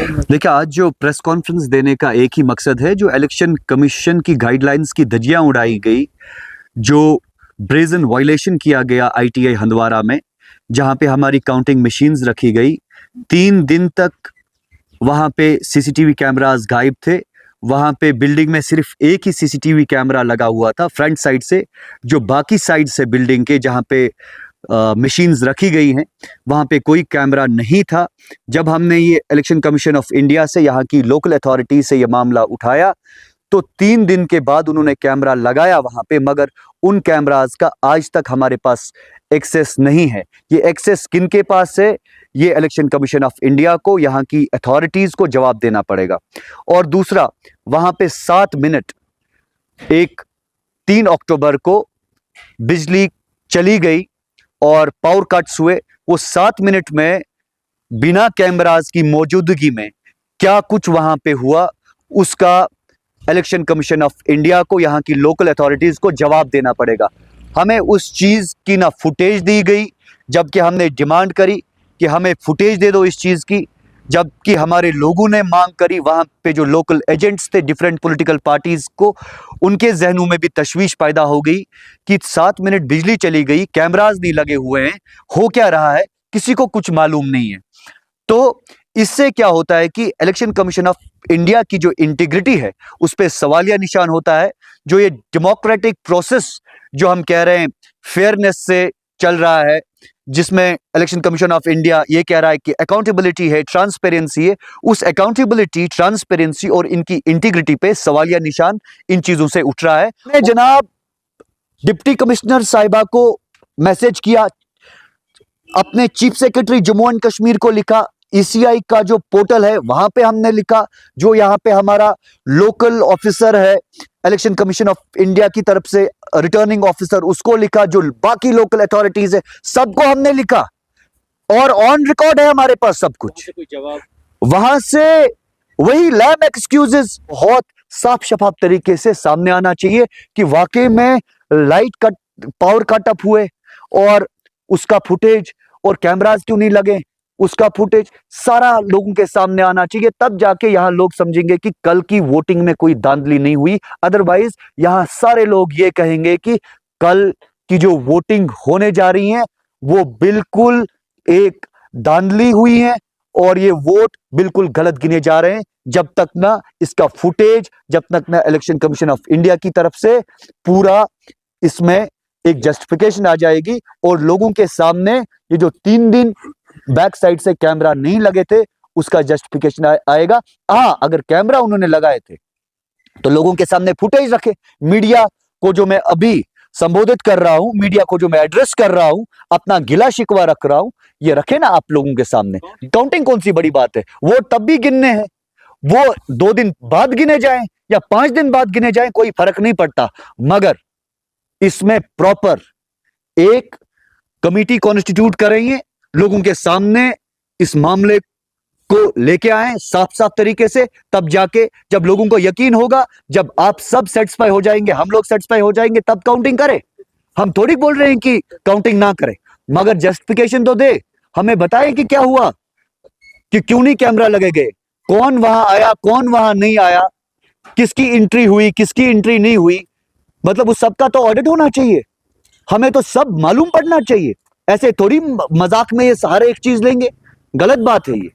देखिए, आज जो प्रेस कॉन्फ्रेंस देने का एक ही मकसद है, जो इलेक्शन कमीशन की गाइडलाइंस की धज्जियां उड़ाई गई, जो ब्रेजन वायलेशन किया गया आईटीआई हंदवारा में, जहां पे हमारी काउंटिंग मशीन्स रखी गई। 3 दिन तक वहां पे सीसीटीवी कैमरास गायब थे। वहां पे बिल्डिंग में सिर्फ एक ही सीसीटीवी कैमरा लगा हुआ था फ्रंट साइड से, जो बाकी साइड से बिल्डिंग के जहां पे मशीन्स रखी गई हैं वहां पे कोई कैमरा नहीं था। जब हमने ये इलेक्शन कमीशन ऑफ इंडिया से, यहाँ की लोकल अथॉरिटी से ये मामला उठाया, तो 3 दिन के बाद उन्होंने कैमरा लगाया वहां पे, मगर उन कैमरास का आज तक हमारे पास एक्सेस नहीं है। ये एक्सेस किन के पास है? ये इलेक्शन कमीशन ऑफ इंडिया को, यहाँ की अथॉरिटीज को जवाब देना पड़ेगा। और दूसरा, वहां पे 7 मिनट एक 3 अक्टूबर को बिजली चली गई और पावर कट्स हुए। वो 7 मिनट में बिना कैमरास की मौजूदगी में क्या कुछ वहां पे हुआ, उसका इलेक्शन कमीशन ऑफ इंडिया को, यहाँ की लोकल अथॉरिटीज को जवाब देना पड़ेगा। हमें उस चीज की ना फुटेज दी गई, जबकि हमने डिमांड करी कि हमें फुटेज दे दो इस चीज की, जबकि हमारे लोगों ने मांग करी। वहां पे जो लोकल एजेंट्स थे डिफरेंट पॉलिटिकल पार्टीज को, उनके जहनों में भी तशवीश पैदा हो गई कि 7 मिनट बिजली चली गई, कैमरास नहीं लगे हुए हैं, हो क्या रहा है किसी को कुछ मालूम नहीं है। तो इससे क्या होता है कि इलेक्शन कमीशन ऑफ इंडिया की जो इंटीग्रिटी है उस पर सवालिया निशान होता है। जो ये डेमोक्रेटिक प्रोसेस जो हम कह रहे हैं फेयरनेस से चल रहा है, जिसमें इलेक्शन कमीशन ऑफ इंडिया ये कह रहा है कि अकाउंटेबिलिटी है, ट्रांसपेरेंसी है, उस अकाउंटेबिलिटी, ट्रांसपेरेंसी और इनकी इंटीग्रिटी पे सवालिया निशान इन चीजों से उठ रहा है। मैं जनाब डिप्टी कमिश्नर साहिबा को मैसेज किया, अपने chief secretary Jammu and Kashmir को लिखा, ईसीआई का जो पोर्टल है वहां पे हमने लिखा, जो यहाँ पे हमारा लोकल ऑफिसर है इलेक्शन कमीशन ऑफ इंडिया की तरफ से रिटर्निंग ऑफिसर, उसको लिखा, जो बाकी लोकल अथॉरिटीज है सबको हमने लिखा, और ऑन रिकॉर्ड है हमारे पास सब कुछ। कोई जवाब वहां से वही लैम एक्सक्यूजेस बहुत साफ शफाफ तरीके से सामने आना चाहिए कि वाकई में light cut, power cut up हुए और उसका फुटेज, और कैमरास क्यों नहीं लगे उसका फुटेज सारा लोगों के सामने आना चाहिए। तब जाके यहाँ लोग समझेंगे कि कल की वोटिंग में कोई धांधली नहीं हुई। अदरवाइज यहाँ सारे लोग ये कहेंगे कि कल की जो वोटिंग होने जा रही है वो बिल्कुल एक धांधली हुई है और ये वोट बिल्कुल गलत गिने जा रहे हैं। जब तक ना इसका फुटेज, जब तक ना इलेक्शन कमीशन ऑफ इंडिया की तरफ से पूरा इसमें एक जस्टिफिकेशन आ जाएगी और लोगों के सामने ये जो 3 दिन बैक साइड से कैमरा नहीं लगे थे उसका जस्टिफिकेशन आएगा। हाँ, अगर कैमरा उन्होंने लगाए थे तो लोगों के सामने फुटेज रखे। मीडिया को जो मैं अभी संबोधित कर रहा हूं, मीडिया को जो मैं एड्रेस कर रहा हूं, अपना गिला शिकवा रख रहा हूं, ये रखे ना आप लोगों के सामने। काउंटिंग कौन सी बड़ी बात है? वो तब भी गिनने हैं, वो 2 दिन बाद गिने जाएं या 5 दिन बाद गिने जाएं, कोई फर्क नहीं पड़ता, मगर इसमें प्रॉपर एक कमिटी कॉन्स्टिट्यूट करेंगे, लोगों के सामने इस मामले को लेके आए साफ साफ तरीके से, तब जाके जब लोगों को यकीन होगा, जब आप सब सेटिस्फाई हो जाएंगे, हम लोग सेटिस्फाई हो जाएंगे, तब काउंटिंग करें। हम थोड़ी बोल रहे हैं कि काउंटिंग ना करें, मगर जस्टिफिकेशन तो दे, हमें बताएं कि क्या हुआ, कि क्यों नहीं कैमरा लगे गए, कौन वहां आया, कौन वहां नहीं आया, किसकी एंट्री हुई, किसकी एंट्री नहीं हुई। मतलब उस सबका तो ऑडिट होना चाहिए, हमें तो सब मालूम पड़ना चाहिए। ऐसे थोड़ी मजाक में ये सहारे एक चीज लेंगे, गलत बात है ये।